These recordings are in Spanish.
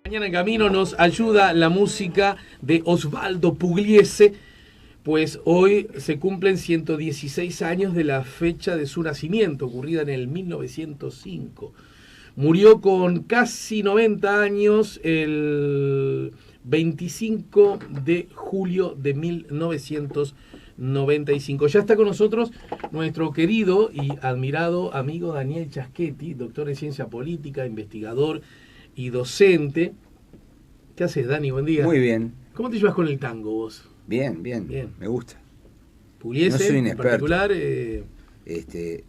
Mañana en Camino nos ayuda la música de Osvaldo Pugliese, pues hoy se cumplen 116 años de la fecha de su nacimiento, ocurrida en el 1905. Murió con casi 90 años el 25 de julio de 1995. Ya está con nosotros nuestro querido y admirado amigo Daniel Chaschetti, doctor en ciencia política, investigador y docente. ¿Qué haces, Dani? Buen día. Muy bien. ¿Cómo te llevas con el tango vos? Bien. Bien. Me gusta. Pugliese, No soy un en experto. particular.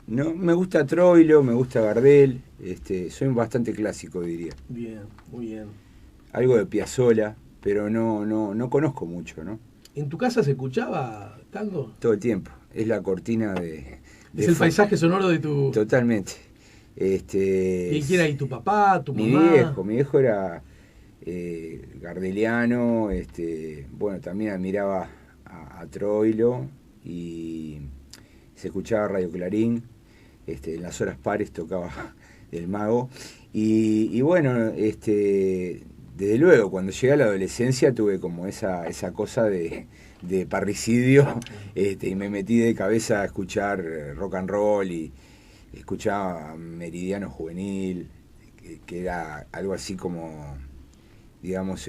No, me gusta Troilo, me gusta Gardel. Soy bastante clásico, diría. Bien, muy bien. Algo de Piazzolla, pero no conozco mucho, ¿no? ¿En tu casa se escuchaba tango? Todo el tiempo. Es la cortina de Es el paisaje sonoro de tu... Totalmente. ¿Y quién era ahí? ¿Tu papá? ¿Tu Mi mamá? viejo era gardeliano. Bueno, también admiraba a Troilo y se escuchaba Radio Clarín. En las horas pares tocaba El Mago. Y bueno, desde luego, cuando llegué a la adolescencia tuve como esa cosa de parricidio, y me metí de cabeza a escuchar rock and roll y escuchaba Meridiano Juvenil, que era algo así como, digamos,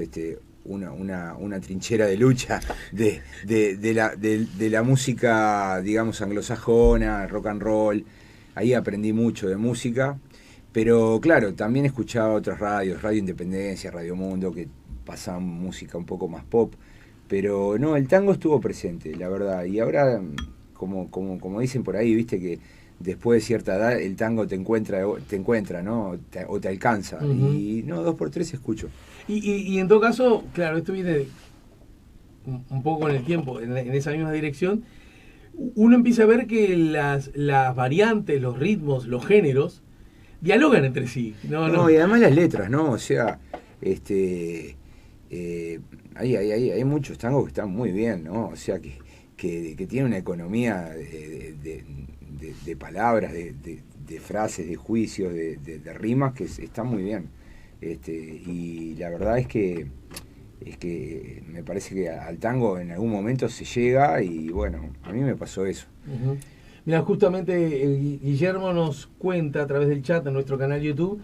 una trinchera de lucha de la música, digamos, anglosajona, rock and roll. Ahí aprendí mucho de música, pero claro, también escuchaba otras radios, Radio Independencia, Radio Mundo, que pasaban música un poco más pop, pero no, el tango estuvo presente, la verdad. Y ahora, como dicen por ahí, viste que después de cierta edad el tango te encuentra, ¿no? O te alcanza. Uh-huh. Y no, 2x3 escucho. Y en todo caso, claro, esto viene un poco con el tiempo, en esa misma dirección. Uno empieza a ver que las variantes, los ritmos, los géneros, dialogan entre sí. No, y además las letras, ¿no? O sea, hay muchos tangos que están muy bien, ¿no? O sea, que tienen una economía de palabras, de frases, de juicios, de rimas que están muy bien. Y la verdad es que me parece que al tango en algún momento se llega y bueno, a mí me pasó eso. Uh-huh. Mira, justamente Guillermo nos cuenta a través del chat en nuestro canal YouTube,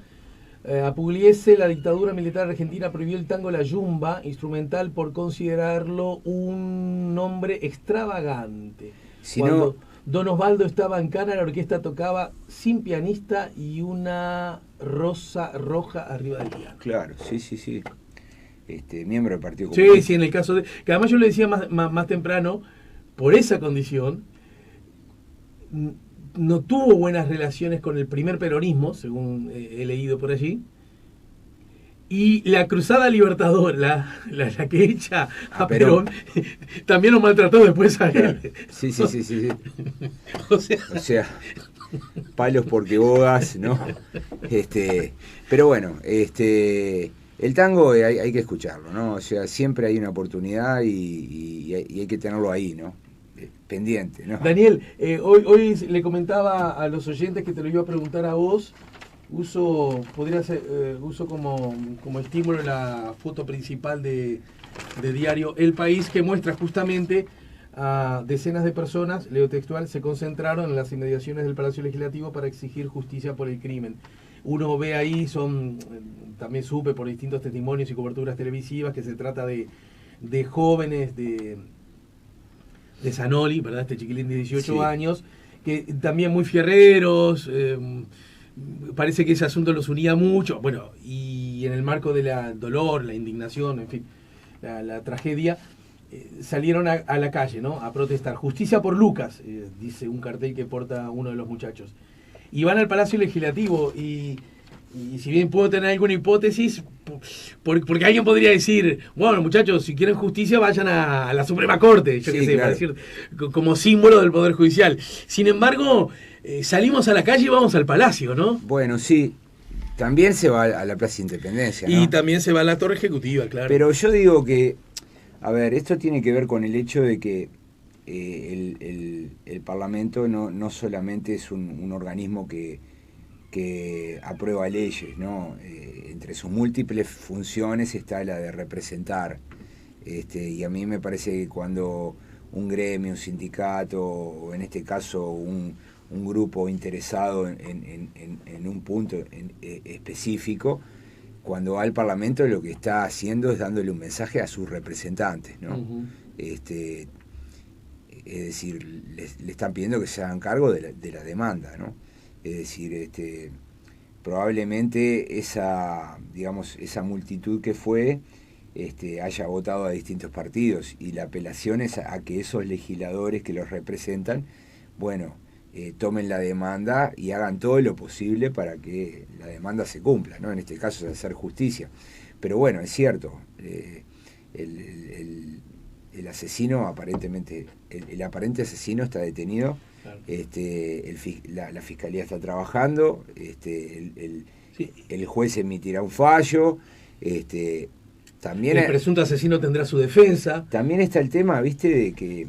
a Pugliese la dictadura militar argentina prohibió el tango La Yumba instrumental por considerarlo un nombre extravagante. Si Cuando no, Don Osvaldo estaba en Cana, la orquesta tocaba sin pianista y una rosa roja arriba del piano. claro, sí. Miembro del Partido Sí, Comunista. sí, en el caso de... Que además yo le decía más temprano, por esa condición, no tuvo buenas relaciones con el primer peronismo, según he leído por allí. Y la Cruzada Libertador, la que echa a Perón, también lo maltrató después a él. Claro. Sí. O sea, palos porque bogas, ¿no? Pero bueno, el tango hay que escucharlo, ¿no? O sea, siempre hay una oportunidad y hay que tenerlo ahí, ¿no? Pendiente, ¿no? Daniel, hoy le comentaba a los oyentes que te lo iba a preguntar a vos. Podría ser, uso como estímulo la foto principal de diario El País, que muestra justamente a decenas de personas, leo textual, se concentraron en las inmediaciones del Palacio Legislativo para exigir justicia por el crimen. Uno ve ahí, también supe por distintos testimonios y coberturas televisivas, que se trata de jóvenes de Zanoli, ¿verdad? Este chiquilín de 18 años, que también muy fierreros, parece que ese asunto los unía mucho, bueno, y en el marco del dolor, la indignación, en fin, la tragedia, salieron a la calle, ¿no? A protestar. Justicia por Lucas, dice un cartel que porta uno de los muchachos. Y van al Palacio Legislativo y si bien puedo tener alguna hipótesis, porque alguien podría decir, bueno, muchachos, si quieren justicia vayan a la Suprema Corte, yo qué sé, claro, para decir, como símbolo del Poder Judicial. Sin embargo, salimos a la calle y vamos al Palacio, ¿no? Bueno, sí, también se va a la Plaza Independencia, ¿no? Y también se va a la Torre Ejecutiva, claro. Pero yo digo que, a ver, esto tiene que ver con el hecho de que el Parlamento no solamente es un organismo que aprueba leyes, ¿no? entre sus múltiples funciones está la de representar. Y a mí me parece que cuando un gremio, un sindicato, o en este caso un grupo interesado en un punto específico, cuando va al Parlamento lo que está haciendo es dándole un mensaje a sus representantes, ¿no? Es decir, le están pidiendo que se hagan cargo de la demanda, ¿no? Es decir, probablemente esa multitud que fue haya votado a distintos partidos, y la apelación es a que esos legisladores que los representan, bueno, tomen la demanda y hagan todo lo posible para que la demanda se cumpla, ¿no? En este caso es hacer justicia. Pero bueno, es cierto, el asesino aparentemente, el aparente asesino está detenido, claro. La fiscalía está trabajando, el juez emitirá un fallo, también el presunto asesino tendrá su defensa. También está el tema, viste, de que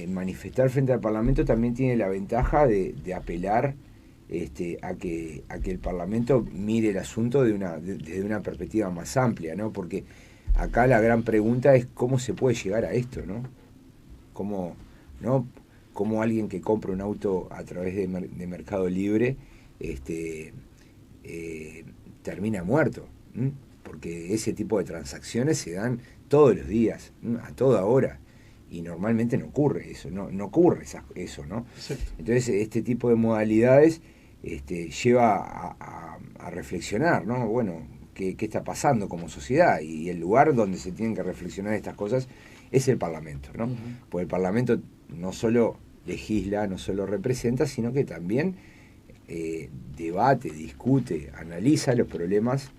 manifestar frente al Parlamento también tiene la ventaja de apelar a que el Parlamento mire el asunto desde una perspectiva más amplia, ¿no? Porque acá la gran pregunta es cómo se puede llegar a esto, ¿no? Cómo alguien que compra un auto a través de Mercado Libre termina muerto, ¿m? Porque ese tipo de transacciones se dan todos los días, ¿m? A toda hora. Y normalmente no ocurre eso, no ocurre eso, ¿no? Exacto. Entonces, este tipo de modalidades lleva a reflexionar, ¿no? Bueno, ¿qué está pasando como sociedad? Y el lugar donde se tienen que reflexionar estas cosas es el Parlamento, ¿no? Uh-huh. Porque el Parlamento no solo legisla, no solo representa, sino que también debate, discute, analiza los problemas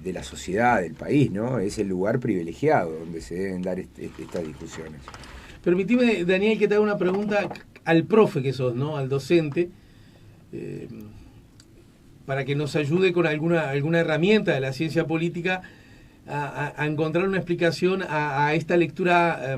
de la sociedad, del país, ¿no? Es el lugar privilegiado donde se deben dar estas discusiones. Permitime, Daniel, que te haga una pregunta al profe que sos, ¿no? Al docente, para que nos ayude con alguna herramienta de la ciencia política a encontrar una explicación a esta lectura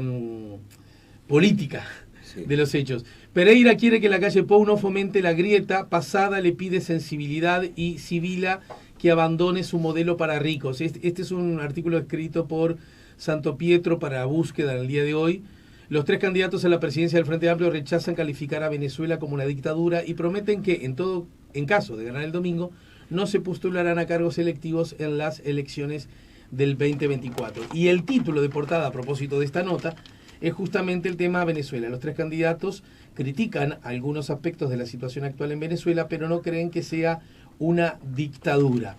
política, sí, de los hechos. Pereira quiere que la calle Pou no fomente la grieta, Pasada le pide sensibilidad y Sibila que abandone su modelo para ricos. Este es un artículo escrito por Santo Pietro para Búsqueda en el día de hoy. Los tres candidatos a la presidencia del Frente Amplio rechazan calificar a Venezuela como una dictadura y prometen que, en caso de ganar el domingo, no se postularán a cargos electivos en las elecciones del 2024. Y el título de portada a propósito de esta nota es justamente el tema Venezuela. Los tres candidatos critican algunos aspectos de la situación actual en Venezuela, pero no creen que sea una dictadura.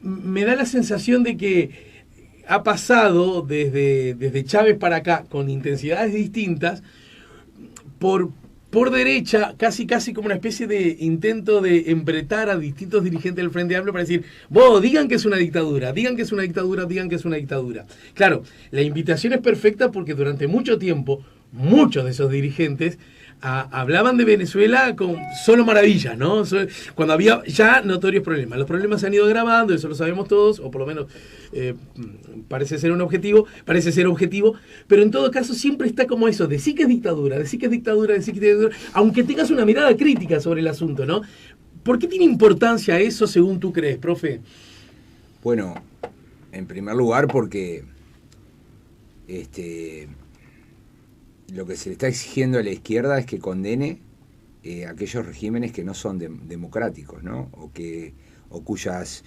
Me da la sensación de que ha pasado desde Chávez para acá, con intensidades distintas, por derecha, casi como una especie de intento de embretar a distintos dirigentes del Frente Amplio para decir, vos, digan que es una dictadura, digan que es una dictadura, digan que es una dictadura. Claro, la invitación es perfecta porque durante mucho tiempo, muchos de esos dirigentes hablaban de Venezuela con solo maravillas, ¿no? Cuando había ya notorios problemas. Los problemas se han ido agravando, eso lo sabemos todos, o por lo menos parece ser objetivo, pero en todo caso siempre está como eso, decir que es dictadura, aunque tengas una mirada crítica sobre el asunto, ¿no? ¿Por qué tiene importancia eso según tú crees, profe? Bueno, en primer lugar porque lo que se le está exigiendo a la izquierda es que condene aquellos regímenes que no son democráticos, ¿no? O cuyos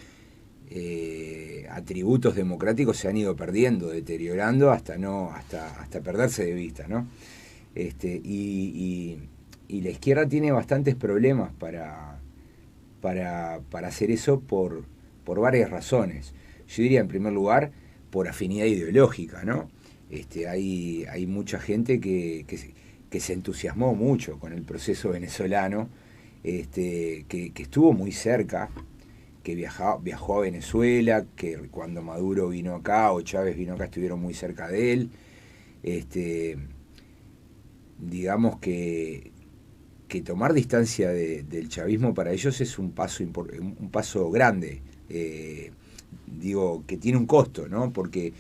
atributos democráticos se han ido perdiendo, deteriorando hasta perderse de vista, ¿no? Y la izquierda tiene bastantes problemas para hacer eso por varias razones. Yo diría, en primer lugar, por afinidad ideológica, ¿no? Hay mucha gente que se entusiasmó mucho con el proceso venezolano, que estuvo muy cerca, que viajó a Venezuela, que cuando Maduro vino acá o Chávez vino acá estuvieron muy cerca de él. Digamos que tomar distancia del chavismo para ellos es un paso grande, que tiene un costo, ¿no? Porque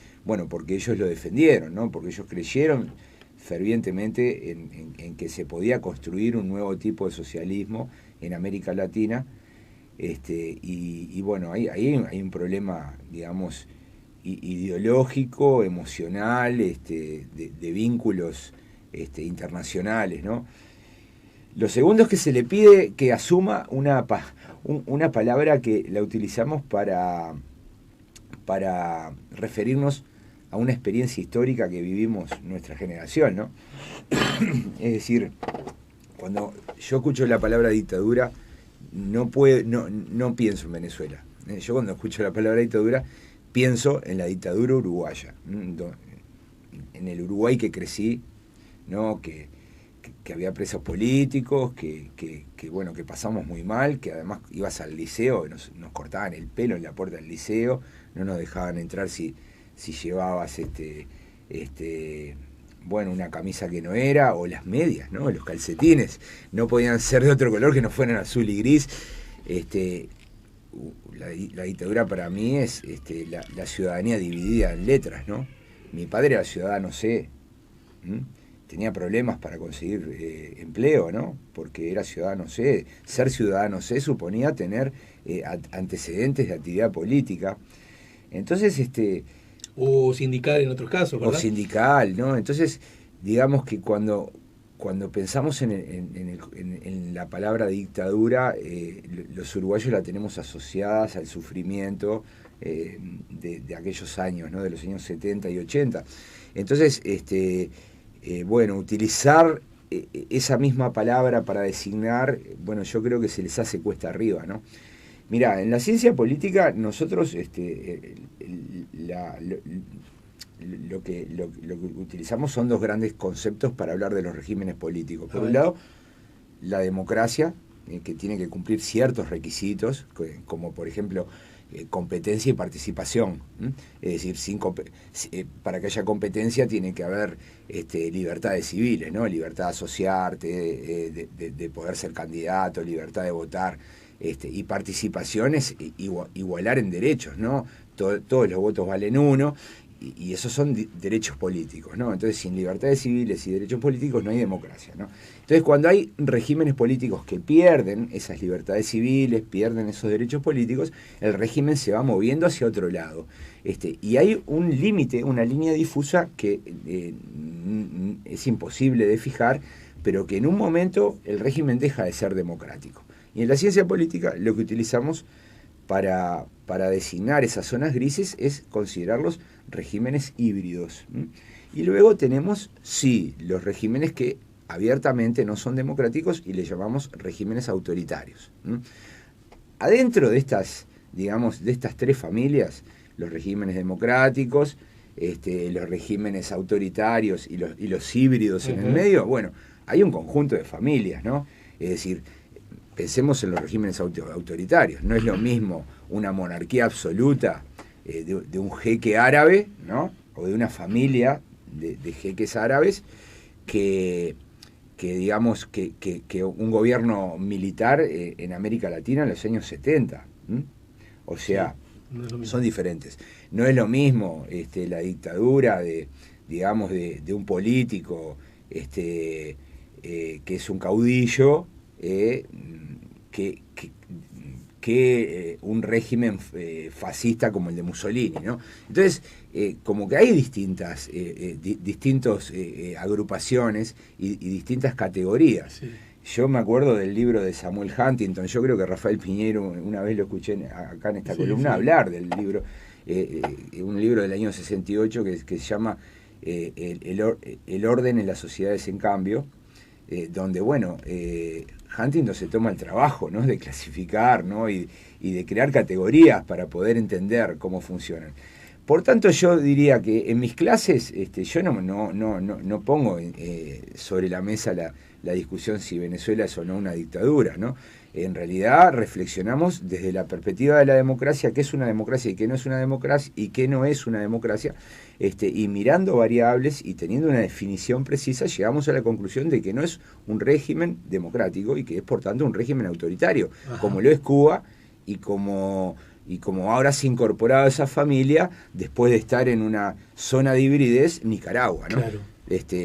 ellos lo defendieron, ¿no? Porque ellos creyeron fervientemente en que se podía construir un nuevo tipo de socialismo en América Latina, Y bueno, ahí hay un problema, digamos, ideológico, emocional, de vínculos internacionales, ¿no? Lo segundo es que se le pide que asuma una palabra que la utilizamos para referirnos a una experiencia histórica que vivimos nuestra generación, ¿no? Es decir, cuando yo escucho la palabra dictadura, no pienso en Venezuela. Yo cuando escucho la palabra dictadura, pienso en la dictadura uruguaya, en el Uruguay que crecí, ¿no? Que había presos políticos, que pasamos muy mal, que además ibas al liceo, nos cortaban el pelo en la puerta del liceo, no nos dejaban entrar si llevabas una camisa que no era, o las medias, ¿no? Los calcetines no podían ser de otro color que no fueran azul y gris. La dictadura para mí es la ciudadanía dividida en letras, ¿no? Mi padre era ciudadano C, tenía problemas para conseguir empleo, ¿no? Porque era ciudadano C. Ser ciudadano C suponía tener antecedentes de actividad política. Entonces, o sindical en otros casos, ¿verdad? O sindical, ¿no? Entonces, digamos que cuando pensamos en la palabra dictadura, los uruguayos la tenemos asociadas al sufrimiento de aquellos años, ¿no? De los años 70 y 80. Entonces, utilizar esa misma palabra para designar, yo creo que se les hace cuesta arriba, ¿no? Mirá, en la ciencia política nosotros lo que utilizamos son dos grandes conceptos para hablar de los regímenes políticos. Por un lado, la democracia, que tiene que cumplir ciertos requisitos, como por ejemplo competencia y participación. Es decir, para que haya competencia tiene que haber libertades civiles, ¿no? Libertad de asociarte, de poder ser candidato, libertad de votar. Y participación es igualar en derechos, ¿no? Todos los votos valen uno, y esos son derechos políticos, ¿no? Entonces, sin libertades civiles y derechos políticos no hay democracia, ¿no? Entonces, cuando hay regímenes políticos que pierden esas libertades civiles, pierden esos derechos políticos, el régimen se va moviendo hacia otro lado. Y hay un límite, una línea difusa que es imposible de fijar, pero que en un momento el régimen deja de ser democrático. Y en la ciencia política lo que utilizamos para designar esas zonas grises es considerarlos regímenes híbridos. Y luego tenemos, sí, los regímenes que abiertamente no son democráticos y les llamamos regímenes autoritarios. Adentro de estas, digamos, de estas tres familias, los regímenes democráticos, los regímenes autoritarios y los híbridos en el medio, hay un conjunto de familias, ¿no? Es decir, pensemos en los regímenes autoritarios. No es lo mismo una monarquía absoluta de un jeque árabe, ¿no? O de una familia de jeques árabes que un gobierno militar en América Latina en los años 70. O sea, sí, no son diferentes. No es lo mismo la dictadura de un político que es un caudillo, que un régimen fascista como el de Mussolini, ¿no? Entonces, como que hay distintas agrupaciones y distintas categorías. Sí. Yo me acuerdo del libro de Samuel Huntington. Yo creo que Rafael Piñero, una vez lo escuché acá en esta columna, hablar del libro, un libro del año 68 que se llama El orden en las sociedades en cambio, donde, Huntington se toma el trabajo, ¿no?, de clasificar, ¿no?, y de crear categorías para poder entender cómo funcionan. Por tanto, yo diría que en mis clases yo no pongo sobre la mesa la discusión si Venezuela es o no una dictadura, ¿no? En realidad reflexionamos desde la perspectiva de la democracia, qué es una democracia y qué no es una democracia, y qué no es una democracia, y mirando variables y teniendo una definición precisa, llegamos a la conclusión de que no es un régimen democrático y que es, por tanto, un régimen autoritario. Ajá. Como lo es Cuba y como ahora se ha incorporado a esa familia después de estar en una zona de hibridez, Nicaragua, ¿no? Claro.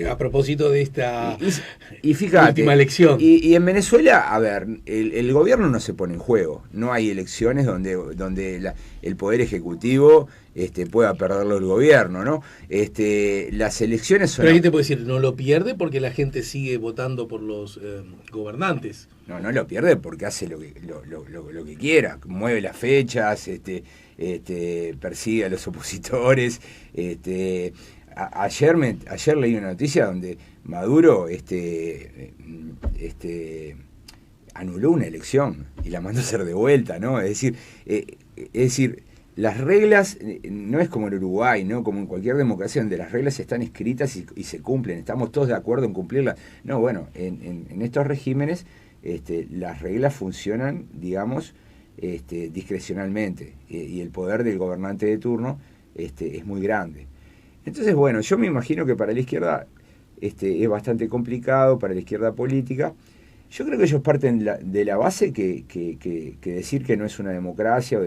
A propósito de esta y fíjate, última elección. Y en Venezuela, a ver, el gobierno no se pone en juego. No hay elecciones donde el Poder Ejecutivo pueda perderlo el gobierno, ¿no? Las elecciones son... Pero alguien te puede decir, no lo pierde porque la gente sigue votando por los gobernantes. No lo pierde porque hace lo que quiera, mueve las fechas, persigue a los opositores. Ayer leí una noticia donde Maduro anuló una elección y la mandó a hacer de vuelta, ¿no? Es decir, las reglas no es como en Uruguay, ¿no? Como en cualquier democracia donde las reglas están escritas y se cumplen, estamos todos de acuerdo en cumplirlas. No, bueno, en estos regímenes las reglas funcionan, digamos, discrecionalmente, y el poder del gobernante de turno es muy grande. Entonces, bueno, yo me imagino que para la izquierda es bastante complicado, para la izquierda política. Yo creo que ellos parten de la base que decir que no es una democracia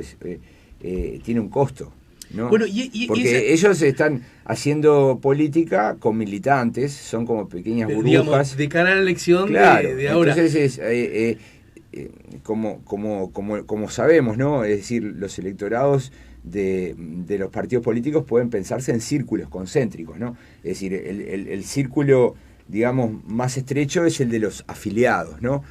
tiene un costo, ¿no? Bueno, porque ellos están haciendo política con militantes, son como pequeñas burbujas. Digamos, de cara a la elección, claro, de ahora. Entonces, como sabemos, ¿no? Es decir, los electorados de los partidos políticos pueden pensarse en círculos concéntricos, ¿no? Es decir, el círculo, digamos, más estrecho es el de los afiliados, ¿no?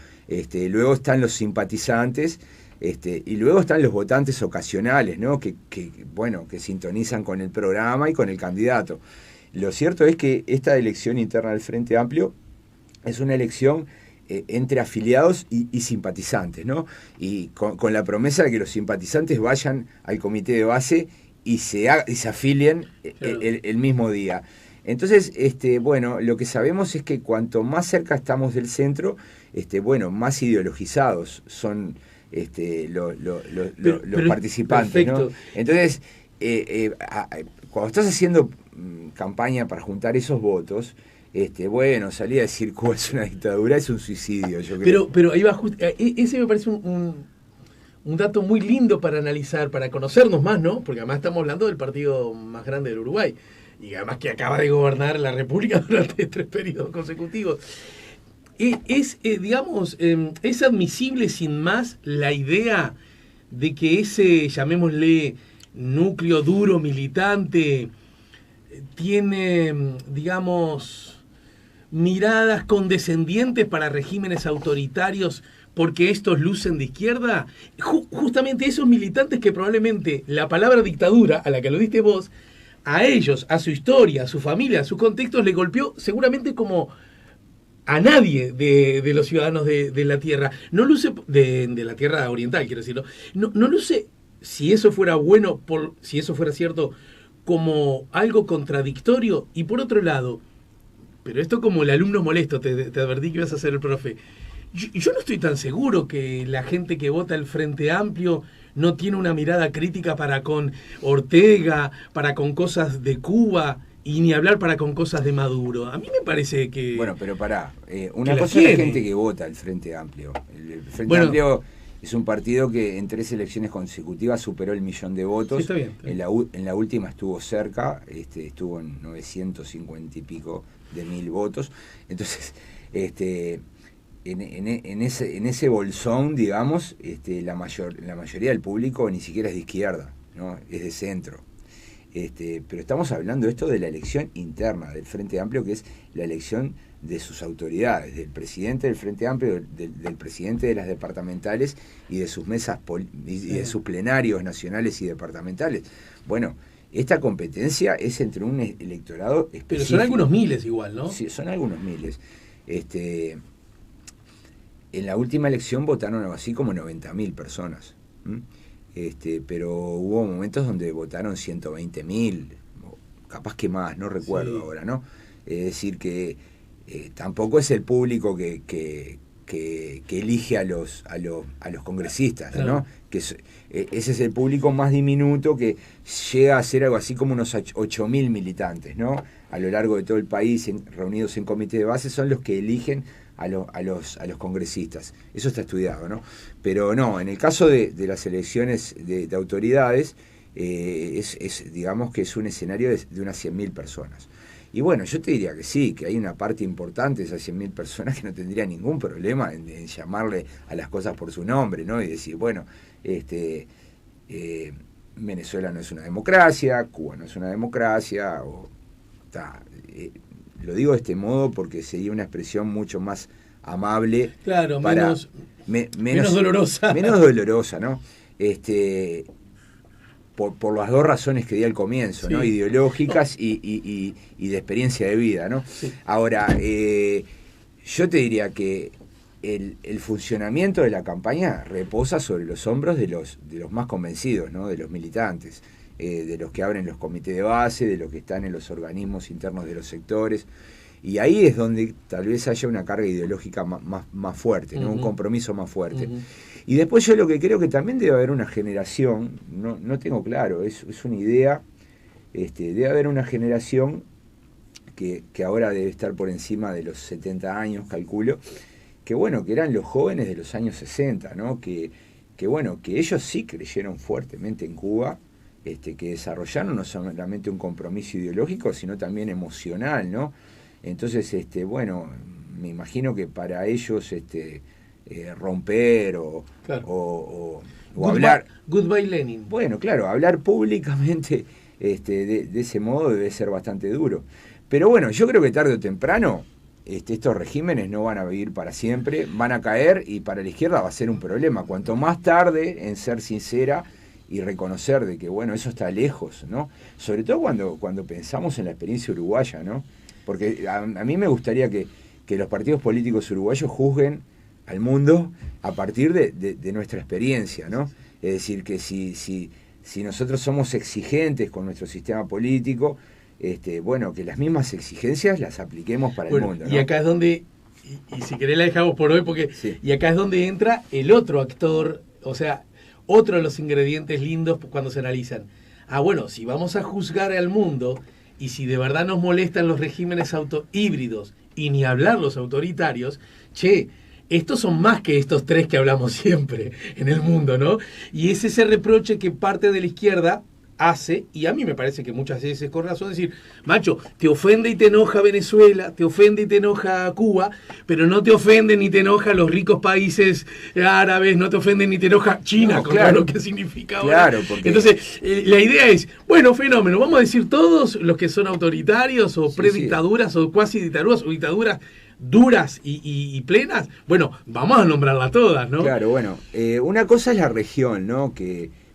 Luego están los simpatizantes, y luego están los votantes ocasionales, ¿no? Que sintonizan con el programa y con el candidato. Lo cierto es que esta elección interna del Frente Amplio es una elección entre afiliados y simpatizantes, ¿no? Y con la promesa de que los simpatizantes vayan al comité de base y se afilien el mismo día. Entonces, lo que sabemos es que cuanto más cerca estamos del centro, más ideologizados son los participantes, perfecto, ¿no? Entonces, cuando estás haciendo campaña para juntar esos votos, salir a decir Cuba es una dictadura es un suicidio, yo creo. Pero ahí va ese me parece un dato muy lindo para analizar, para conocernos más, ¿no? Porque además estamos hablando del partido más grande del Uruguay, y además que acaba de gobernar la República durante 3 periodos consecutivos. Es admisible sin más la idea de que ese, llamémosle, núcleo duro militante tiene, digamos, miradas condescendientes para regímenes autoritarios porque estos lucen de izquierda. Justamente esos militantes que probablemente la palabra dictadura, a la que lo diste vos, a ellos, a su historia, a su familia, a sus contextos, le golpeó seguramente como a nadie de los ciudadanos de la tierra. No luce, de la tierra oriental, quiero decirlo, no luce, si eso fuera bueno, si eso fuera cierto, como algo contradictorio. Y por otro lado, pero esto como el alumno molesto, te advertí que ibas a ser el profe, yo no estoy tan seguro que la gente que vota el Frente Amplio no tiene una mirada crítica para con Ortega, para con cosas de Cuba, y ni hablar para con cosas de Maduro. A mí me parece que... Bueno, pero pará, una cosa es la gente que vota el Frente Amplio. El Frente Amplio es un partido que en 3 elecciones consecutivas superó el 1.000.000 de votos. Sí, está bien. En la última estuvo cerca, estuvo en 950 y pico de 1.000 votos. Entonces, en ese bolsón, digamos, la mayoría del público ni siquiera es de izquierda, ¿no? Es de centro. Pero estamos hablando de esto de la elección interna del Frente Amplio, que es la elección de sus autoridades, del presidente del Frente Amplio, del presidente de las departamentales y de sus mesas y de sus plenarios nacionales y departamentales. Bueno, esta competencia es entre un electorado específico. Pero son algunos miles igual, ¿no? Sí, son algunos miles. En la última elección votaron algo así como 90.000 personas. Pero hubo momentos donde votaron 120.000, capaz que más, no recuerdo ahora, ¿no? Es decir, que tampoco es el público que elige a los congresistas, ¿no? Que ese es el público más diminuto, que llega a ser algo así como unos 8.000 militantes, ¿no? A lo largo de todo el país, reunidos en comité de base, son los que eligen a los congresistas. Eso está estudiado, ¿no? Pero no, en el caso de las elecciones de autoridades, digamos que es un escenario de unas 100.000 personas. Y bueno, yo te diría que sí, que hay una parte importante de esas 100.000 personas que no tendría ningún problema en llamarle a las cosas por su nombre, ¿no? Y decir, bueno, Venezuela no es una democracia, Cuba no es una democracia, lo digo de este modo porque sería una expresión mucho más amable. Claro, menos dolorosa. Menos dolorosa, ¿no? Por las dos razones que di al comienzo, sí, ¿no? Ideológicas y de experiencia de vida, ¿no? Sí. Ahora, yo te diría que el funcionamiento de la campaña reposa sobre los hombros de los más convencidos, ¿no? De los militantes, de los que abren los comités de base, de los que están en los organismos internos de los sectores. Y ahí es donde tal vez haya una carga ideológica más fuerte, ¿no? Un compromiso más fuerte. Y después yo lo que creo que también debe haber una generación, no tengo claro, es una idea, debe haber una generación que ahora debe estar por encima de los 70 años, calculo, que bueno, que eran los jóvenes de los años 60, ¿no? Que bueno, que ellos sí creyeron fuertemente en Cuba, que desarrollaron no solamente un compromiso ideológico, sino también emocional, ¿no? Entonces, bueno, me imagino que para ellos romper o hablar... Goodbye Lenin. Bueno, claro, hablar públicamente de ese modo debe ser bastante duro. Pero bueno, yo creo que tarde o temprano estos regímenes no van a vivir para siempre, van a caer y para la izquierda va a ser un problema. Cuanto más tarde en ser sincera y reconocer de que, bueno, eso está lejos, ¿no? Sobre todo cuando pensamos en la experiencia uruguaya, ¿no? Porque a mí me gustaría que los partidos políticos uruguayos juzguen al mundo a partir de nuestra experiencia, ¿no? Es decir, que si nosotros somos exigentes con nuestro sistema político, bueno, que las mismas exigencias las apliquemos para el mundo, ¿no? Y acá es donde, y si querés la dejamos por hoy, porque sí. Y acá es donde entra el otro actor, o sea, otro de los ingredientes lindos cuando se analizan. Bueno, si vamos a juzgar al mundo, y si de verdad nos molestan los regímenes híbridos, y ni hablar los autoritarios, estos son más que estos tres que hablamos siempre en el mundo, ¿no? Y es ese reproche que parte de la izquierda hace, y a mí me parece que muchas veces con razón, decir, macho, te ofende y te enoja Venezuela, te ofende y te enoja Cuba, pero no te ofende ni te enoja los ricos países árabes, no te ofende ni te enoja China, no, claro, lo que significa ahora. Claro, porque... Entonces, la idea es, bueno, fenómeno, vamos a decir todos los que son autoritarios o predictaduras o cuasi dictaduras o dictaduras duras y plenas, bueno, vamos a nombrarlas todas, ¿no? Claro, bueno, una cosa es la región, ¿no?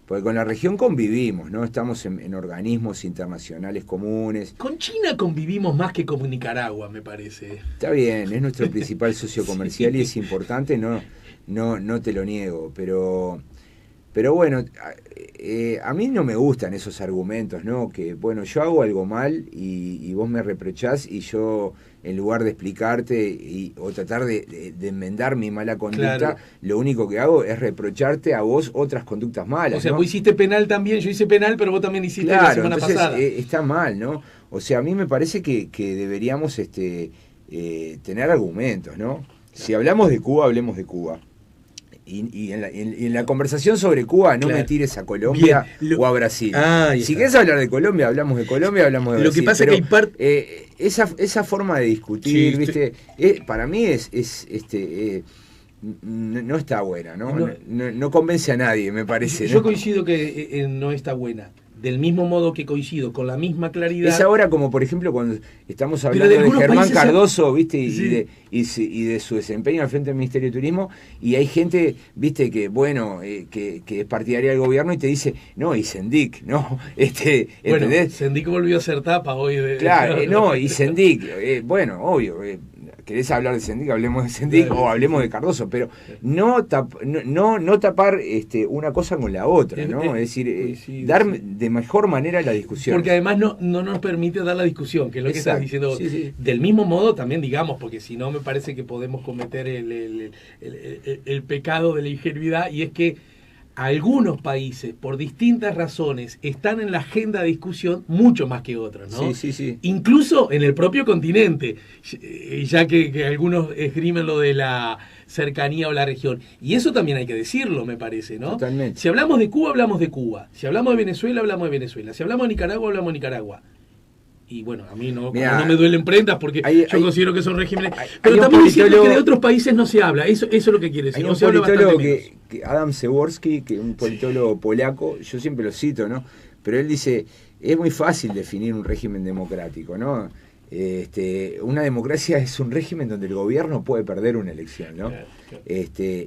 Porque con la región convivimos, ¿no? Estamos en organismos internacionales comunes. Con China convivimos más que con Nicaragua, me parece. Está bien, es nuestro principal socio comercial y es importante, no te lo niego, pero bueno, a mí no me gustan esos argumentos, ¿no? Que, bueno, yo hago algo mal y vos me reprochás y yo, en lugar de explicarte o tratar de enmendar mi mala conducta, claro, lo único que hago es reprocharte a vos otras conductas malas. O sea, ¿no? Vos hiciste penal también, yo hice penal, pero vos también hiciste, claro, la semana pasada. Está mal, ¿no? O sea, a mí me parece que deberíamos tener argumentos, ¿no? Claro. Si hablamos de Cuba, hablemos de Cuba. Y en la conversación sobre Cuba no, claro, me tires a Colombia o a Brasil. Si querés hablar de Colombia, hablamos de Colombia, hablamos de Brasil. Lo que pasa es que hay esa forma de discutir, sí, ¿viste? Para mí no está buena, no convence a nadie, me parece. Yo coincido que no está buena. Del mismo modo que coincido, con la misma claridad. Es ahora como, por ejemplo, cuando estamos hablando de Germán Cardoso, ¿viste? Sí. Y de su desempeño al frente del Ministerio de Turismo, y hay gente, ¿viste? Que, bueno, que es partidaria del gobierno y te dice, no, y Sendik, ¿no? Bueno, Sendik volvió a ser tapa hoy. Claro, y Sendik, bueno, obvio, querés hablar de Sendik, hablemos de Sendik, claro, o hablemos de Cardoso, pero no tapar una cosa con la otra, ¿no? Es decir, dar de mejor manera la discusión. Porque además no nos permite dar la discusión, que es lo que estás diciendo. Sí. Del mismo modo también, digamos, porque si no me parece que podemos cometer el pecado de la ingenuidad, y es que algunos países, por distintas razones, están en la agenda de discusión mucho más que otros, ¿no? Sí. Incluso en el propio continente, ya que algunos esgrimen lo de la cercanía o la región. Y eso también hay que decirlo, me parece, ¿no? Totalmente. Si hablamos de Cuba, hablamos de Cuba. Si hablamos de Venezuela, hablamos de Venezuela. Si hablamos de Nicaragua, hablamos de Nicaragua. Y bueno, a mí no, Mirá, no me duelen prendas porque yo considero que son regímenes. Pero hay estamos diciendo que de otros países no se habla. Eso es lo que quiere decir. Hay un politólogo que Adam Przeworski, que es un politólogo polaco, yo siempre lo cito, ¿no? Pero él dice, es muy fácil definir un régimen democrático, ¿no? Una democracia es un régimen donde el gobierno puede perder una elección, ¿no? Claro.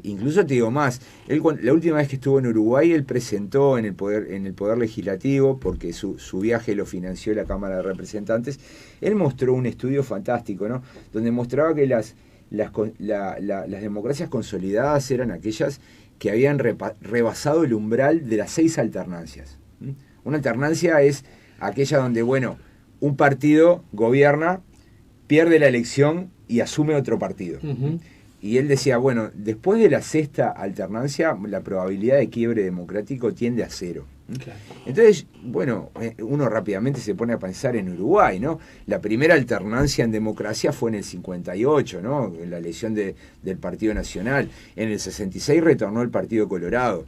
Incluso te digo más, la última vez que estuvo en Uruguay, él presentó en el poder legislativo, porque su viaje lo financió la Cámara de Representantes, él mostró un estudio fantástico, ¿no? Donde mostraba que las democracias consolidadas eran aquellas que habían rebasado el umbral de las 6 alternancias. Una alternancia es aquella donde, bueno, un partido gobierna, pierde la elección y asume otro partido. Uh-huh. Y él decía, bueno, después de la 6ª alternancia, la probabilidad de quiebre democrático tiende a 0. Claro. Entonces, bueno, uno rápidamente se pone a pensar en Uruguay, ¿no? La primera alternancia en democracia fue en el 58, ¿no? En la elección del Partido Nacional. En el 66 retornó el Partido Colorado.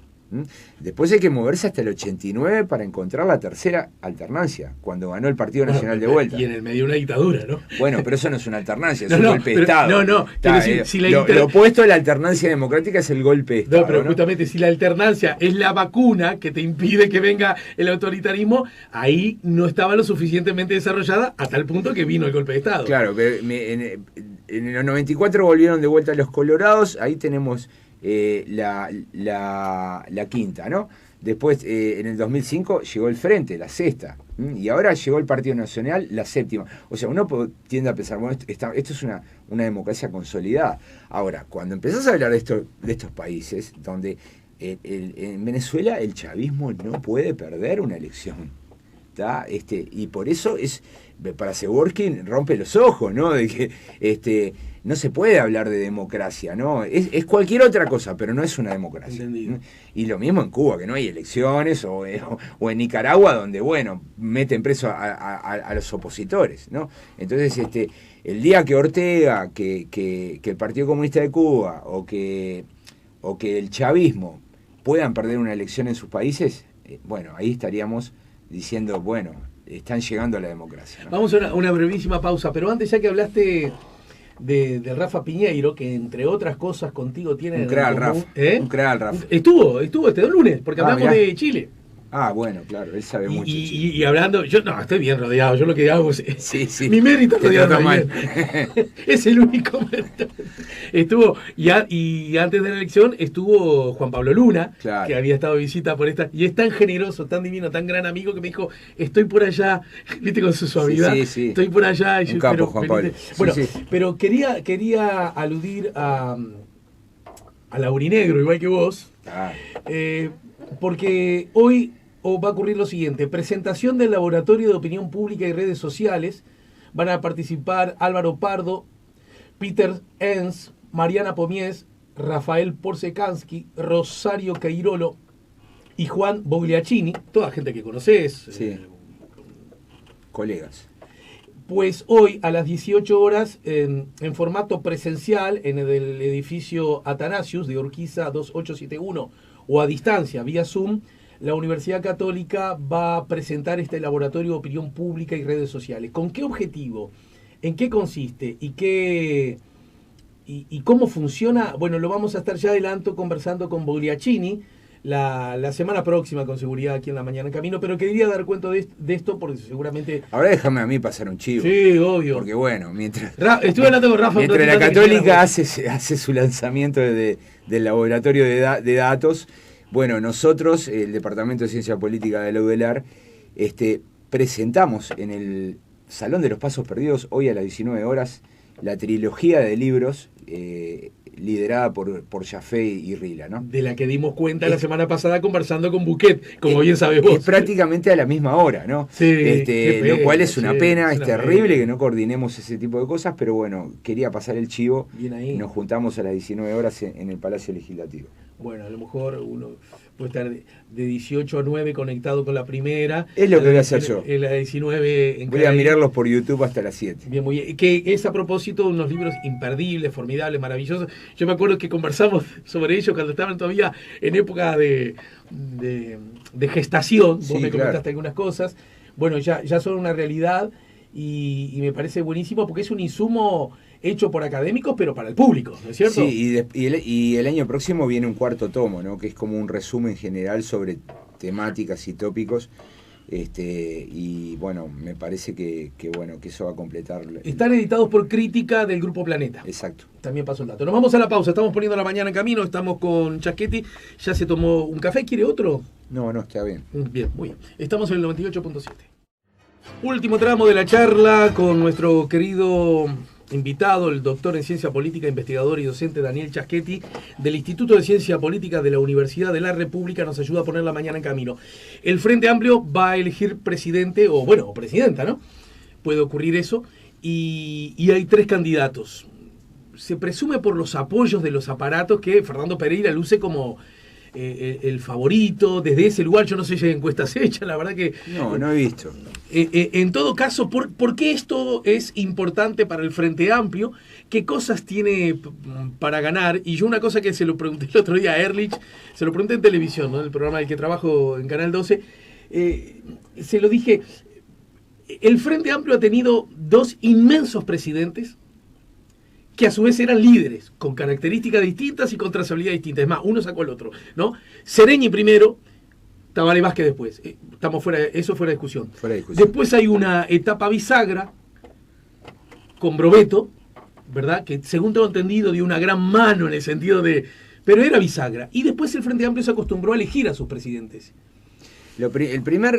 Después hay que moverse hasta el 89 para encontrar la tercera alternancia, cuando ganó el Partido Nacional de vuelta. Y en el medio una dictadura, ¿no? Bueno, pero eso no es una alternancia, es un golpe de Estado. No, lo opuesto a la alternancia democrática es el golpe de Estado. No, pero justamente si la alternancia es la vacuna que te impide que venga el autoritarismo, ahí no estaba lo suficientemente desarrollada a tal punto que vino el golpe de Estado. Claro, pero en el 94 volvieron de vuelta los colorados, ahí tenemos la quinta, ¿no? Después, en el 2005 llegó el Frente, la 6ª, y ahora llegó el Partido Nacional, la 7ª. O sea, uno tiende a pensar, bueno, esto es una democracia consolidada. Ahora, cuando empezás a hablar de estos países, donde en Venezuela el chavismo no puede perder una elección, ¿tá? Y por eso para Przeworski rompe los ojos, ¿no? De que no se puede hablar de democracia, ¿no? Es cualquier otra cosa, pero no es una democracia. Entendido. Y lo mismo en Cuba, que no hay elecciones, o en Nicaragua, donde, bueno, meten preso a los opositores, ¿no? Entonces, el día que Ortega, que el Partido Comunista de Cuba, o que el chavismo puedan perder una elección en sus países, bueno, ahí estaríamos diciendo, bueno, están llegando a la democracia, ¿no? Vamos a una brevísima pausa, pero antes, ya que hablaste de Rafa Piñeiro, que entre otras cosas contigo tiene un crack, Rafa. Un crack, Rafa. Estuvo este lunes, porque hablamos de Chile. Ah, bueno, claro, él sabe mucho. Y hablando, yo no, estoy bien rodeado, yo lo que hago es... Sí. Mi mérito es rodearme bien. Es el único mérito. Estuvo, y antes de la elección estuvo Juan Pablo Luna, claro, que había estado de visita por esta, y es tan generoso, tan divino, tan gran amigo, que me dijo, estoy por allá, viste, con su suavidad, sí. Estoy por allá. Y un capo, Juan Pablo. Bueno, pero quería aludir a Laurinegro, igual que vos, porque hoy va a ocurrir lo siguiente: presentación del Laboratorio de Opinión Pública y Redes Sociales. Van a participar Álvaro Pardo, Peter Enns, Mariana Pomies, Rafael Porsekansky, Rosario Cairolo y Juan Bogliacini, toda gente que conoces. Sí. Colegas. Pues hoy a las 18 horas, en formato presencial, en el edificio Atanasius de Urquiza 2871, o a distancia, vía Zoom, la Universidad Católica va a presentar este laboratorio de opinión pública y redes sociales. ¿Con qué objetivo? ¿En qué consiste? ¿Y cómo funciona? Bueno, lo vamos a estar ya adelanto conversando con Bogliacini la semana próxima, con seguridad, aquí en La Mañana en Camino, pero quería dar cuenta de esto porque seguramente... Ahora déjame a mí pasar un chivo. Sí, obvio. Porque bueno, mientras... Estuve hablando con Rafa. Mientras la Católica hace su lanzamiento del laboratorio de datos, bueno, nosotros, el Departamento de Ciencia Política de la UDELAR, presentamos en el Salón de los Pasos Perdidos, hoy a las 19 horas, la trilogía de libros liderada por Jaffe y Rila, ¿no? De la que dimos cuenta la semana pasada conversando con Buquet, como bien sabes vos. Es prácticamente a la misma hora, ¿no? Sí, lo cual es una pena, es terrible que no coordinemos ese tipo de cosas, pero bueno, quería pasar el chivo. Bien ahí. Y nos juntamos a las 19 horas en el Palacio Legislativo. Bueno, a lo mejor uno puede estar de 18 a 9 conectado con la primera. Es lo que voy a hacer yo. En la 19 voy a mirarlos por YouTube hasta las 7. Bien, muy bien. Que es a propósito de unos libros imperdibles, formidables, maravillosos. Yo me acuerdo que conversamos sobre ellos cuando estaban todavía en época de gestación. Vos me comentaste algunas cosas. Bueno, ya son una realidad. y me parece buenísimo porque es un insumo hecho por académicos, pero para el público, ¿no es cierto? Sí, y el año próximo viene un cuarto tomo, ¿no? Que es como un resumen general sobre temáticas y tópicos. Y bueno, me parece que bueno, que eso va a completar. Están editados por Crítica del Grupo Planeta. Exacto. También pasó el dato. Nos vamos a la pausa, estamos poniendo la mañana en camino, estamos con Chaschetti, ya se tomó un café, ¿quiere otro? No, está bien. Bien, muy bien. Estamos en el 98.7. Último tramo de la charla con nuestro querido invitado, el doctor en Ciencia Política, investigador y docente Daniel Chaschetti, del Instituto de Ciencia Política de la Universidad de la República, nos ayuda a poner la mañana en camino. El Frente Amplio va a elegir presidente, o presidenta, ¿no? Puede ocurrir eso, y hay 3 candidatos. Se presume por los apoyos de los aparatos que Fernando Pereira luce como el favorito. Desde ese lugar, yo no sé si hay encuestas hechas, la verdad que... No he visto. En todo caso, ¿por qué esto es importante para el Frente Amplio? ¿Qué cosas tiene para ganar? Y yo una cosa que se lo pregunté el otro día a Ehrlich, se lo pregunté en televisión, ¿no? En el programa del que trabajo en Canal 12, se lo dije, el Frente Amplio ha tenido 2 inmensos presidentes que a su vez eran líderes, con características distintas y con trazabilidad distinta. Es más, uno sacó al otro, ¿no? Sereñi primero, Tabaré Vázquez después. Estamos eso fuera de discusión. Después hay una etapa bisagra con Brovetto, ¿verdad? Que según tengo entendido dio una gran mano en el sentido de... Pero era bisagra. Y después el Frente Amplio se acostumbró a elegir a sus presidentes. La primera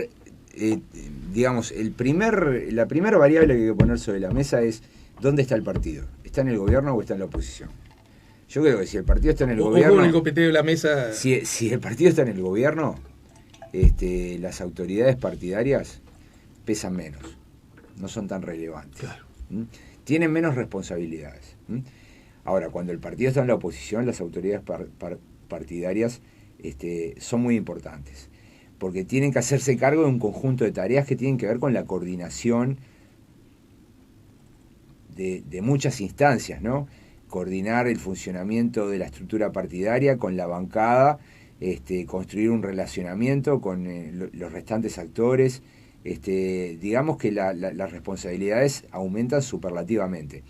variable que hay que poner sobre la mesa es ¿dónde está el partido? ¿Está en el gobierno o está en la oposición? Yo creo que si el partido está en el gobierno... Con el copeteo de la mesa... Si el partido está en el gobierno, las autoridades partidarias pesan menos, no son tan relevantes. Claro. Tienen menos responsabilidades. Ahora, cuando el partido está en la oposición, las autoridades partidarias son muy importantes, porque tienen que hacerse cargo de un conjunto de tareas que tienen que ver con la coordinación de muchas instancias, ¿no? Coordinar el funcionamiento de la estructura partidaria con la bancada, construir un relacionamiento con los restantes actores. Digamos que las responsabilidades aumentan superlativamente.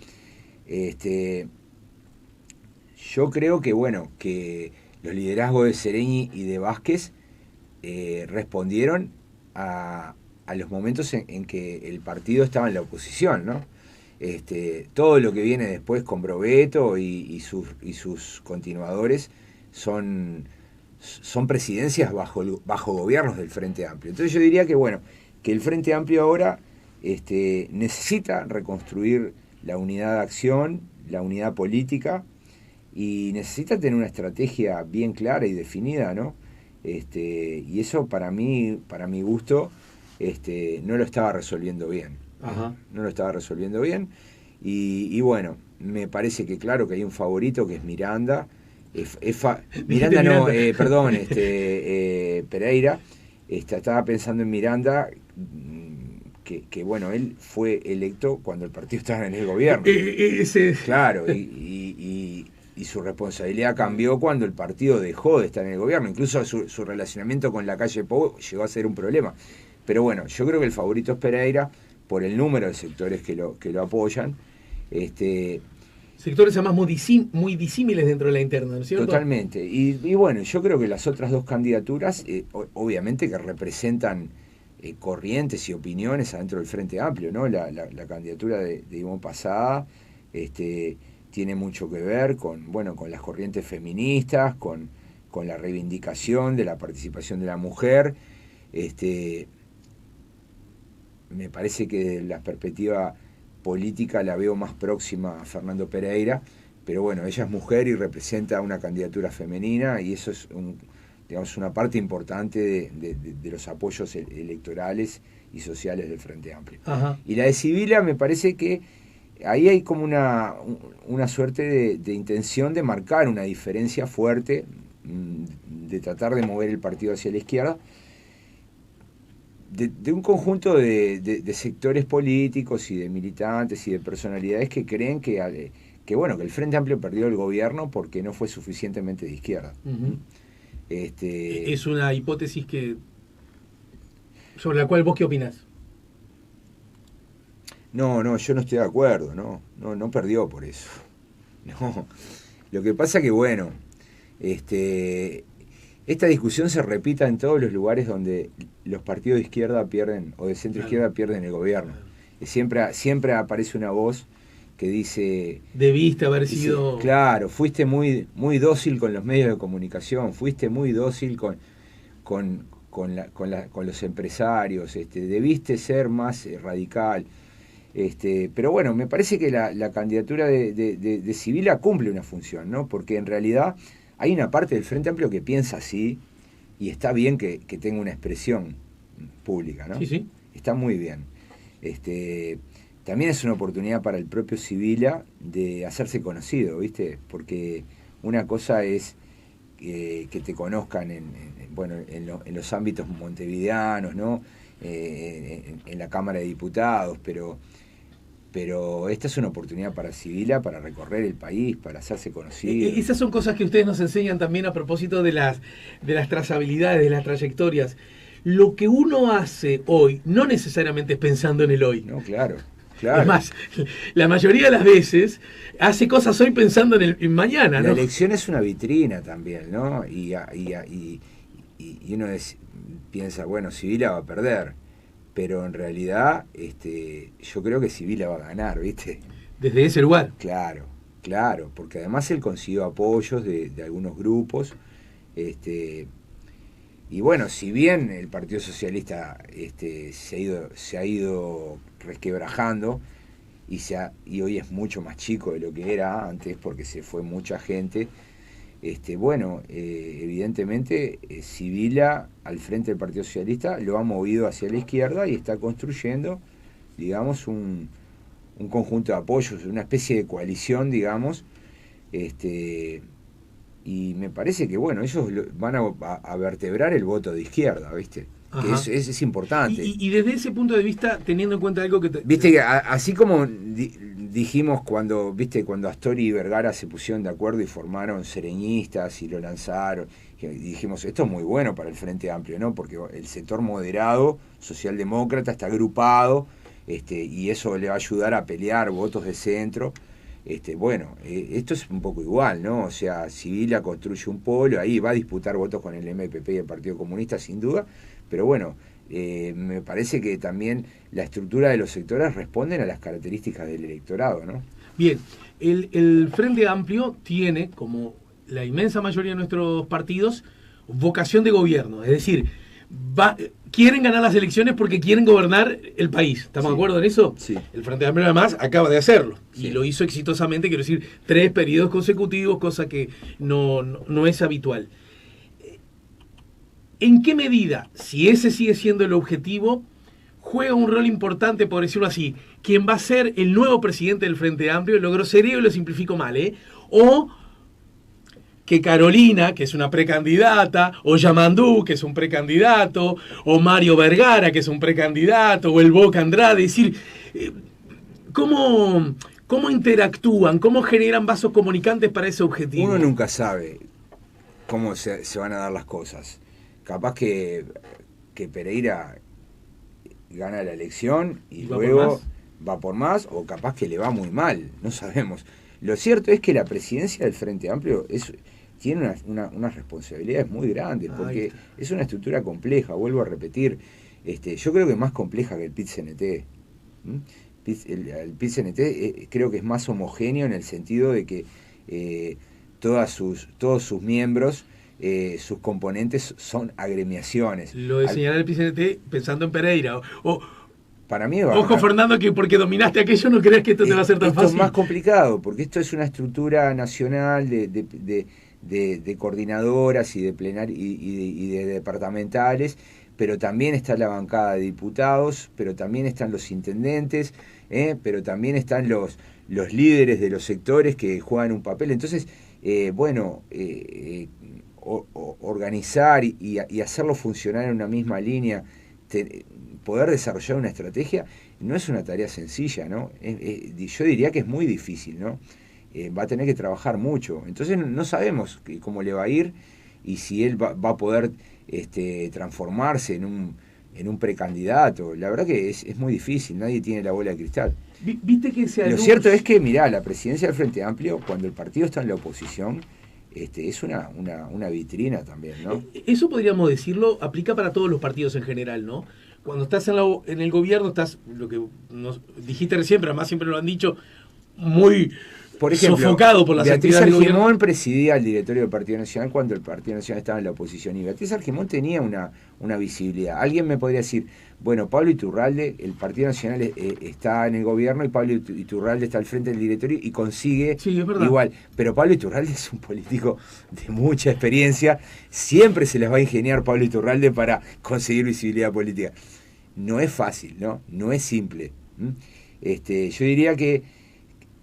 Yo creo que que los liderazgos de Sereñi y de Vázquez respondieron a los momentos en que el partido estaba en la oposición, ¿no? Todo lo que viene después con Brovetto y sus continuadores son presidencias bajo gobiernos del Frente Amplio. Entonces yo diría que el Frente Amplio ahora necesita reconstruir la unidad de acción, la unidad política, y necesita tener una estrategia bien clara y definida, ¿no? Y eso para mi gusto no lo estaba resolviendo bien. Ajá. No lo estaba resolviendo bien. Y bueno, me parece que claro que hay un favorito que es Miranda. Pereira. Estaba pensando en Miranda, que bueno, él fue electo cuando el partido estaba en el gobierno. Claro, y su responsabilidad cambió cuando el partido dejó de estar en el gobierno. Incluso su relacionamiento con la calle Pou llegó a ser un problema. Pero bueno, yo creo que el favorito es Pereira por el número de sectores que lo apoyan. Sectores además muy disímiles dentro de la interna, ¿no es cierto? Totalmente. Y bueno, yo creo que las otras 2 candidaturas, obviamente que representan corrientes y opiniones adentro del Frente Amplio, ¿no? La candidatura de Ivonne Pasada tiene mucho que ver con las corrientes feministas, con la reivindicación de la participación de la mujer. Me parece que la perspectiva política la veo más próxima a Fernando Pereira, pero bueno, ella es mujer y representa una candidatura femenina, y eso es una parte importante de los apoyos electorales y sociales del Frente Amplio. Ajá. Y la de Sibila me parece que ahí hay como una suerte de intención de marcar una diferencia fuerte, de tratar de mover el partido hacia la izquierda, de un conjunto de sectores políticos y de militantes y de personalidades que creen que el Frente Amplio perdió el gobierno porque no fue suficientemente de izquierda. Uh-huh. Es una hipótesis sobre la cual vos qué opinás. No, yo no estoy de acuerdo, no perdió por eso. No. Lo que pasa que, bueno, esta discusión se repita en todos los lugares donde los partidos de izquierda pierden, o de centro izquierda pierden el gobierno. Siempre aparece una voz que dice... Debiste haber sido... Claro, fuiste muy dócil con los medios de comunicación, fuiste muy dócil con los empresarios, debiste ser más radical. Pero bueno, me parece que la candidatura de Sibila cumple una función, ¿no? Porque en realidad hay una parte del Frente Amplio que piensa así y está bien que tenga una expresión pública, ¿no? Sí. Está muy bien. También es una oportunidad para el propio Sibila de hacerse conocido, ¿viste? Porque una cosa es que te conozcan en los ámbitos montevideanos, ¿no? En la Cámara de Diputados, pero esta es una oportunidad para Sibila para recorrer el país, para hacerse conocido. Esas son cosas que ustedes nos enseñan también a propósito de las trazabilidades, de las trayectorias. Lo que uno hace hoy no necesariamente es pensando en el hoy. No, claro. Es más, la mayoría de las veces hace cosas hoy pensando en mañana, ¿no? La elección es una vitrina también, ¿no? Y uno piensa, bueno, Sibila va a perder, pero en realidad yo creo que Sibila va a ganar, ¿viste? Desde ese lugar. Claro, porque además él consiguió apoyos de algunos grupos, y bueno, si bien el Partido Socialista se ha ido resquebrajando y hoy es mucho más chico de lo que era antes porque se fue mucha gente, evidentemente Sibila al frente del Partido Socialista lo ha movido hacia la izquierda y está construyendo, digamos, un conjunto de apoyos, una especie de coalición, digamos, y me parece que, bueno, ellos van a vertebrar el voto de izquierda, ¿viste? Que es importante. Y desde ese punto de vista, teniendo en cuenta algo que... Viste que así como dijimos cuando Astori y Vergara se pusieron de acuerdo y formaron Sereñistas y lo lanzaron, y dijimos, esto es muy bueno para el Frente Amplio, ¿no? Porque el sector moderado, socialdemócrata, está agrupado, y eso le va a ayudar a pelear votos de centro. Esto es un poco igual, ¿no? O sea, Sibila construye un polo, ahí va a disputar votos con el MPP y el Partido Comunista, sin duda, pero bueno, me parece que también la estructura de los sectores responden a las características del electorado, ¿no? Bien, el Frente Amplio tiene, como la inmensa mayoría de nuestros partidos, vocación de gobierno, es decir, quieren ganar las elecciones porque quieren gobernar el país. ¿Estamos de acuerdo en eso? Sí. El Frente Amplio además acaba de hacerlo. Sí. Y lo hizo exitosamente, quiero decir, 3 periodos consecutivos, cosa que no es habitual. ¿En qué medida, si ese sigue siendo el objetivo, juega un rol importante, por decirlo así, quien va a ser el nuevo presidente del Frente Amplio? Lo grosero y lo simplifico mal, o que Carolina, que es una precandidata, o Yamandú, que es un precandidato, o Mario Vergara, que es un precandidato, o el Boca Andrade, es decir, ¿cómo interactúan, cómo generan vasos comunicantes para ese objetivo? Uno nunca sabe cómo se van a dar las cosas. Capaz que Pereira gana la elección y luego va por más, o capaz que le va muy mal, no sabemos. Lo cierto es que la presidencia del Frente Amplio tiene unas responsabilidades muy grandes, porque es una estructura compleja, vuelvo a repetir, yo creo que es más compleja que el PIT-CNT. El PIT-CNT creo que es más homogéneo en el sentido de que todos sus miembros, sus componentes son agremiaciones. Lo de señalar el PIT-CNT pensando en Pereira, para mí ojo, Fernando, que porque dominaste aquello no creas que esto te va a ser tan fácil. Esto es más complicado, porque esto es una estructura nacional de coordinadoras y de departamentales, pero también está la bancada de diputados, pero también están los intendentes, pero también están los líderes de los sectores que juegan un papel. Entonces, organizar y hacerlo funcionar en una misma línea, poder desarrollar una estrategia no es una tarea sencilla, ¿no? Yo diría que es muy difícil, ¿no? Va a tener que trabajar mucho. Entonces no sabemos cómo le va a ir y si él va a poder transformarse en en un precandidato. La verdad que es muy difícil, nadie tiene la bola de cristal. Viste que se Lo cierto es que, mirá, la presidencia del Frente Amplio, cuando el partido está en la oposición, es una vitrina también, ¿no? Eso podríamos decirlo, aplica para todos los partidos en general, ¿no? Cuando estás en el gobierno, estás, lo que nos dijiste recién, pero además siempre lo han dicho, muy por ejemplo, sofocado por las Beatriz actividades del Argimón gobierno. presidía el directorio del Partido Nacional cuando el Partido Nacional estaba en la oposición. Y Beatriz Argimón tenía una visibilidad. Alguien me podría decir, bueno, Pablo Iturralde, el Partido Nacional está en el gobierno y Pablo Iturralde está al frente del directorio y consigue igual. Pero Pablo Iturralde es un político de mucha experiencia. Siempre se les va a ingeniar Pablo Iturralde para conseguir visibilidad política. No es fácil, ¿no? No es simple. Yo diría que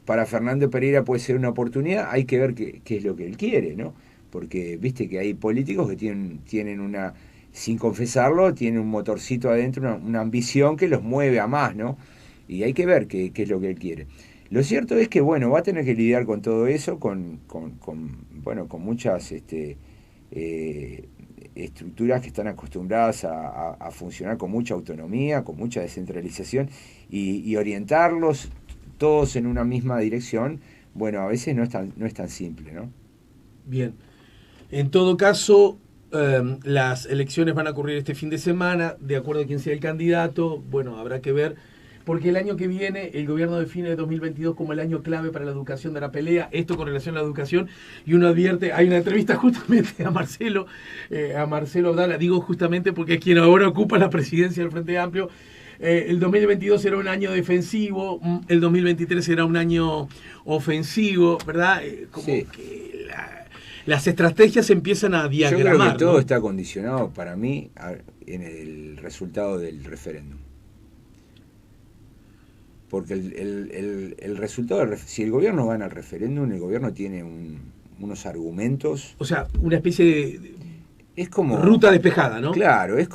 para Fernando Pereira puede ser una oportunidad, hay que ver qué es lo que él quiere, ¿no? Porque viste que hay políticos que tienen una, sin confesarlo, tienen un motorcito adentro, una ambición que los mueve a más, ¿no? Y hay que ver qué es lo que él quiere. Lo cierto es que, bueno, va a tener que lidiar con todo eso, con muchas estructuras que están acostumbradas a funcionar con mucha autonomía, con mucha descentralización, y orientarlos todos en una misma dirección, bueno, a veces no es tan simple, ¿no? Bien. En todo caso, las elecciones van a ocurrir este fin de semana, de acuerdo a quién sea el candidato, bueno, habrá que ver, porque el año que viene el gobierno define el 2022 como el año clave para la educación de la pelea, esto con relación a la educación, y uno advierte, hay una entrevista justamente a Marcelo Abdala, digo justamente porque es quien ahora ocupa la presidencia del Frente Amplio. El 2022 será un año defensivo, el 2023 será un año ofensivo, ¿verdad? Como sí. Que las estrategias empiezan a diagramar. Yo creo que todo ¿no? está condicionado para mí en el resultado del referéndum. Porque el resultado, si el gobierno gana el referéndum, el gobierno tiene unos argumentos. O sea, una especie de es como ruta despejada, ¿no? Claro, es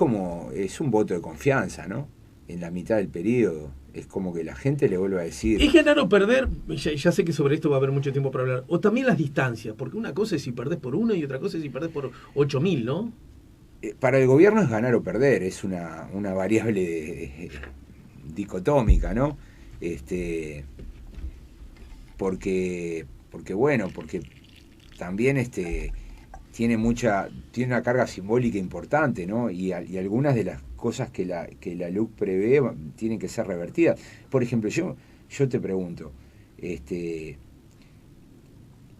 un voto de confianza, ¿no? En la mitad del periodo. Es como que la gente le vuelve a decir... ¿Es ganar o perder? Ya sé que sobre esto va a haber mucho tiempo para hablar. O también las distancias, porque una cosa es si perdés por uno y otra cosa es si perdés por 8.000, ¿no? Para el gobierno es ganar o perder, es una variable dicotómica, ¿no? Porque también tiene una carga simbólica importante, ¿no? Y algunas de las cosas que la LUC prevé tienen que ser revertidas. Por ejemplo, yo te pregunto,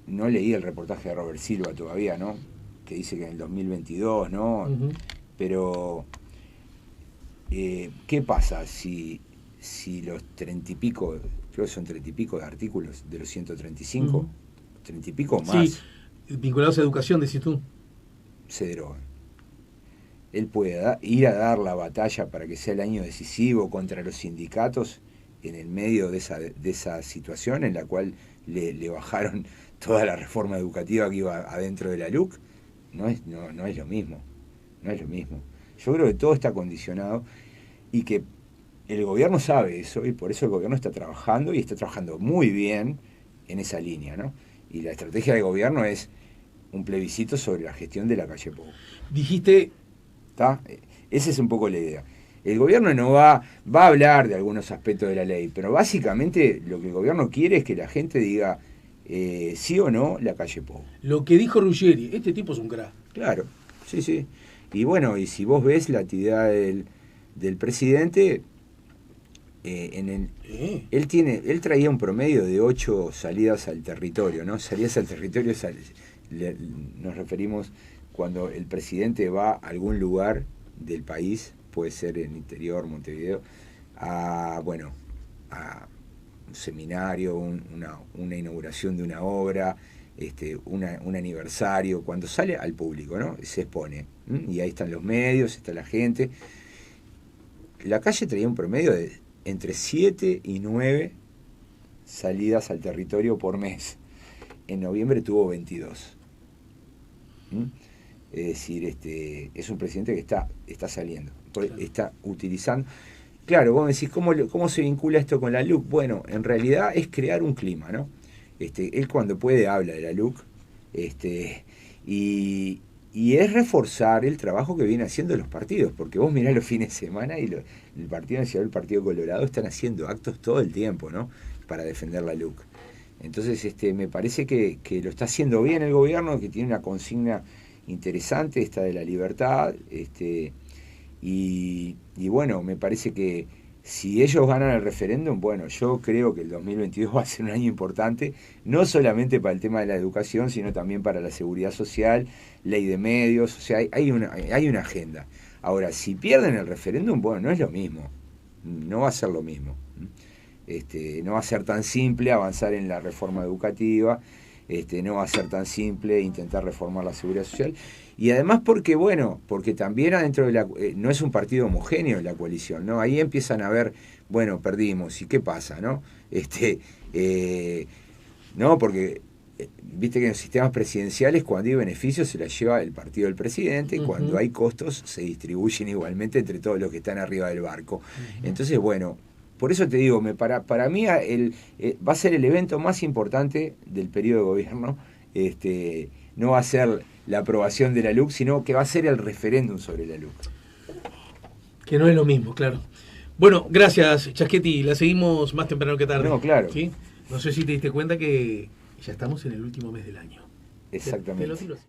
no leí el reportaje de Robert Silva todavía, ¿no? Que dice que en el 2022, ¿no? Uh-huh. Pero, ¿qué pasa si los 30 y pico, creo que son 30 y pico de artículos de los 135, uh-huh. 30 y pico más? Sí, vinculados a educación, decís tú. Se derogan. Él puede ir a dar la batalla para que sea el año decisivo contra los sindicatos en el medio de esa situación en la cual le bajaron toda la reforma educativa que iba adentro de la LUC. No es lo mismo. No es lo mismo. Yo creo que todo está condicionado y que el gobierno sabe eso y por eso el gobierno está trabajando y está trabajando muy bien en esa línea, ¿no? Y la estrategia del gobierno es un plebiscito sobre la gestión de la calle Pou. Dijiste... ¿Está? Esa es un poco la idea. El gobierno no va a hablar de algunos aspectos de la ley, pero básicamente lo que el gobierno quiere es que la gente diga sí o no la calle Pou. Lo que dijo Ruggeri, este tipo es un crack. Claro, sí. Y bueno, y si vos ves la actividad del presidente, él traía un promedio de 8 salidas al territorio, ¿no? Salidas al territorio, nos referimos cuando el presidente va a algún lugar del país, puede ser en el interior, Montevideo, a un seminario, una inauguración de una obra, un aniversario, cuando sale al público, ¿no? Se expone, y ahí están los medios, está la gente. La calle traía un promedio de entre 7 y 9 salidas al territorio por mes. En noviembre tuvo 22. Es decir, es un presidente que está saliendo, claro. Está utilizando. Claro, vos me decís, ¿cómo se vincula esto con la LUC? Bueno, en realidad es crear un clima, ¿no? Él cuando puede habla de la LUC, y y es reforzar el trabajo que vienen haciendo los partidos, porque vos mirás los fines de semana y el Partido Nacional y el Partido Colorado están haciendo actos todo el tiempo, ¿no? Para defender la LUC. Entonces, me parece que lo está haciendo bien el gobierno, que tiene una consigna interesante, esta de la libertad, y bueno, me parece que si ellos ganan el referéndum, bueno, yo creo que el 2022 va a ser un año importante, no solamente para el tema de la educación, sino también para la seguridad social, ley de medios, o sea, hay una agenda. Ahora, si pierden el referéndum, bueno, no es lo mismo, no va a ser lo mismo. No va a ser tan simple avanzar en la reforma educativa, no va a ser tan simple intentar reformar la seguridad social, y además porque también adentro de no es un partido homogéneo la coalición, ¿no? Ahí empiezan a ver, bueno, perdimos, ¿y qué pasa, no? No, porque viste que en los sistemas presidenciales cuando hay beneficios se las lleva el partido del presidente, y cuando hay costos se distribuyen igualmente entre todos los que están arriba del barco. Entonces, bueno, por eso te digo, para mí va a ser el evento más importante del periodo de gobierno. No va a ser la aprobación de la LUC, sino que va a ser el referéndum sobre la LUC. Que no es lo mismo, claro. Bueno, gracias, Chaschetti. La seguimos más temprano que tarde. No, claro. ¿Sí? No sé si te diste cuenta que ya estamos en el último mes del año. Exactamente. Te lo tiro así.